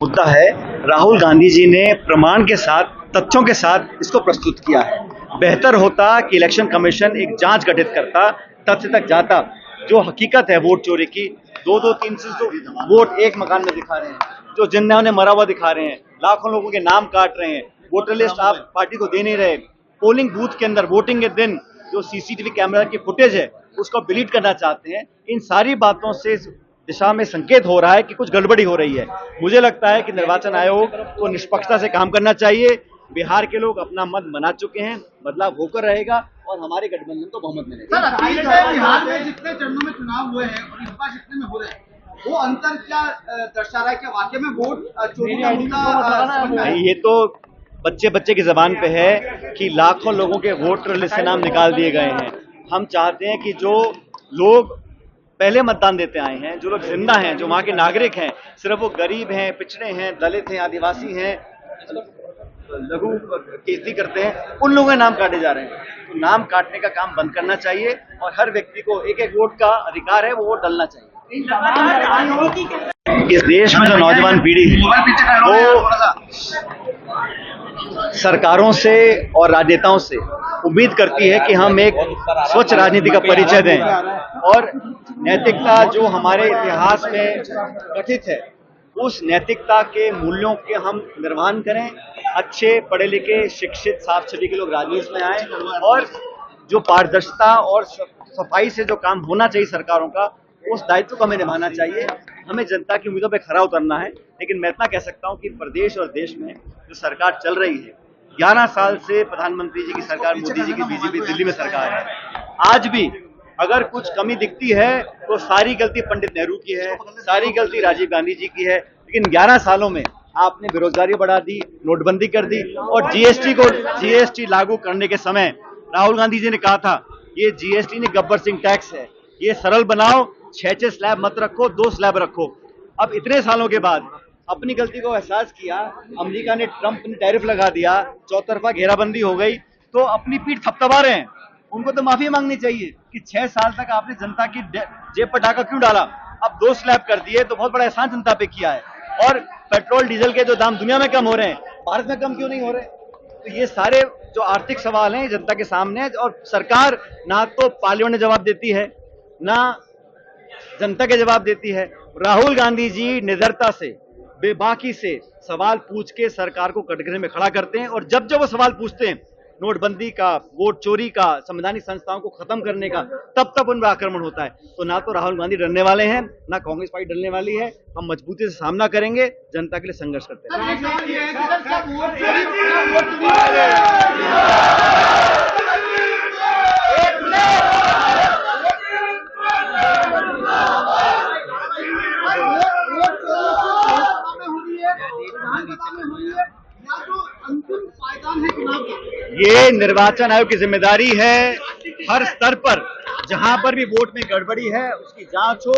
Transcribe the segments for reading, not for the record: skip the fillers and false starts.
मुद्दा है, राहुल गांधी जी ने प्रमाण के साथ, तथ्यों के साथ इसको प्रस्तुत किया है। बेहतर होता कि इलेक्शन कमीशन एक जांच गठित करता, तथ्य तक जाता। जो हकीकत है वोट चोरी की, 2-300 वोट एक मकान में दिखा रहे हैं, जो जिन्होंने मरा हुआ दिखा रहे हैं, लाखों लोगों के नाम काट रहे हैं, वोटर लिस्ट आप पार्टी को दे नहीं रहे, पोलिंग बूथ के अंदर वोटिंग के दिन जो सीसीटीवी कैमरा की फुटेज है उसको डिलीट करना चाहते हैं। इन सारी बातों से दिशा में संकेत हो रहा है कि कुछ गड़बड़ी हो रही है। मुझे लगता है कि निर्वाचन आयोग को निष्पक्षता से काम करना चाहिए। बिहार के लोग अपना मत बना चुके हैं, बदलाव होकर रहेगा और हमारे गठबंधन को बहुमत मिलेगा। सर, बिहार में जितने चरणों में चुनाव हुए हैं और इस बार जितने में हो रहे हैं, वो अंतर क्या दर्शा रहा है? क्या वाकई में वोट चोरी का मुद्दा? ये तो बच्चे की जबान पे है कि लाखों लोगों के वोटर लिस्ट से नाम निकाल दिए गए हैं। हम चाहते हैं कि जो लोग पहले मतदान देते आए हैं, जो लोग जिंदा हैं, जो वहाँ के नागरिक हैं, सिर्फ वो गरीब हैं, पिछड़े हैं, दलित हैं, आदिवासी हैं, लघु खेती करते हैं, उन लोगों के नाम काटे जा रहे हैं। तो नाम काटने का काम बंद करना चाहिए और हर व्यक्ति को एक एक वोट का अधिकार है, वो वोट डालना चाहिए। इस देश में जो नौजवान पीढ़ी है वो सरकारों से और राजनेताओं से उम्मीद करती है कि हम एक स्वच्छ राजनीति का परिचय दें और नैतिकता जो हमारे इतिहास में गठित है, उस नैतिकता के मूल्यों के हम निर्वहन करें। अच्छे पढ़े लिखे शिक्षित साफ छवि के लोग राजनीति में आए और जो पारदर्शिता और सफाई से जो काम होना चाहिए सरकारों का, उस दायित्व को हमें निभाना चाहिए। हमें जनता की उम्मीदों पे खरा उतरना है। लेकिन मैं इतना कह सकता हूं कि प्रदेश और देश में जो सरकार चल रही है, 11 साल से प्रधानमंत्री जी की सरकार, मोदी जी की बीजेपी दिल्ली में सरकार है, आज भी अगर कुछ कमी दिखती है तो सारी गलती पंडित नेहरू की है, सारी गलती राजीव गांधी जी की है। लेकिन 11 सालों में आपने बेरोजगारी बढ़ा दी, नोटबंदी कर दी और जीएसटी लागू करने के समय राहुल गांधी जी ने कहा था ये जीएसटी ने गब्बर सिंह टैक्स है, ये सरल बनाओ, 6 स्लैब मत रखो, 2 स्लैब रखो। अब इतने सालों के बाद अपनी गलती को एहसास किया, अमेरिका ने, ट्रंप ने टैरिफ लगा दिया, चौतरफा घेराबंदी हो गई, तो अपनी पीठ थपथपा रहे हैं। उनको तो माफी मांगनी चाहिए कि 6 साल तक आपने जनता की जेब पर डाका क्यों डाला। अब 2 स्लैब कर दिए तो बहुत बड़ा एहसान जनता पे किया है। और पेट्रोल डीजल के जो दाम दुनिया में कम हो रहे हैं, भारत में कम क्यों नहीं हो रहे? तो ये सारे जो आर्थिक सवाल हैं जनता के सामने है और सरकार ना तो पार्लियामेंट में जवाब देती है, ना जनता के जवाब देती है। राहुल गांधी जी निडरता से, बेबाकी से सवाल पूछ के सरकार को कटघरे में खड़ा करते हैं और जब जब वो सवाल पूछते हैं नोटबंदी का, वोट चोरी का, संवैधानिक संस्थाओं को खत्म करने का, तब तब उन पर आक्रमण होता है। तो ना तो राहुल गांधी डरने वाले हैं, ना कांग्रेस पार्टी डरने वाली है। हम मजबूती से सामना करेंगे, जनता के लिए संघर्ष करते हैं। ये निर्वाचन आयोग की जिम्मेदारी है, हर स्तर पर जहां पर भी वोट में गड़बड़ी है उसकी जांच हो,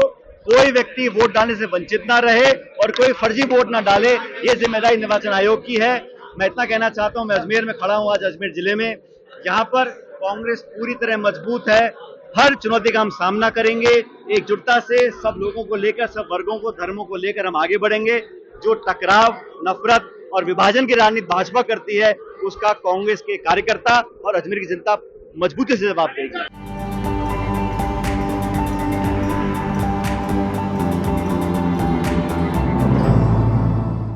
कोई व्यक्ति वोट डालने से वंचित ना रहे और कोई फर्जी वोट ना डाले। ये जिम्मेदारी निर्वाचन आयोग की है। मैं इतना कहना चाहता हूं, मैं अजमेर में खड़ा हूं आज, अजमेर जिले में, यहाँ पर कांग्रेस पूरी तरह मजबूत है। हर चुनौती का हम सामना करेंगे एकजुटता से, सब लोगों को लेकर, सब वर्गों को, धर्मों को लेकर हम आगे बढ़ेंगे। जो टकराव, नफरत और विभाजन की राजनीति भाजपा करती है, उसका कांग्रेस के कार्यकर्ता और अजमेर की जनता मजबूती से जवाब देगी।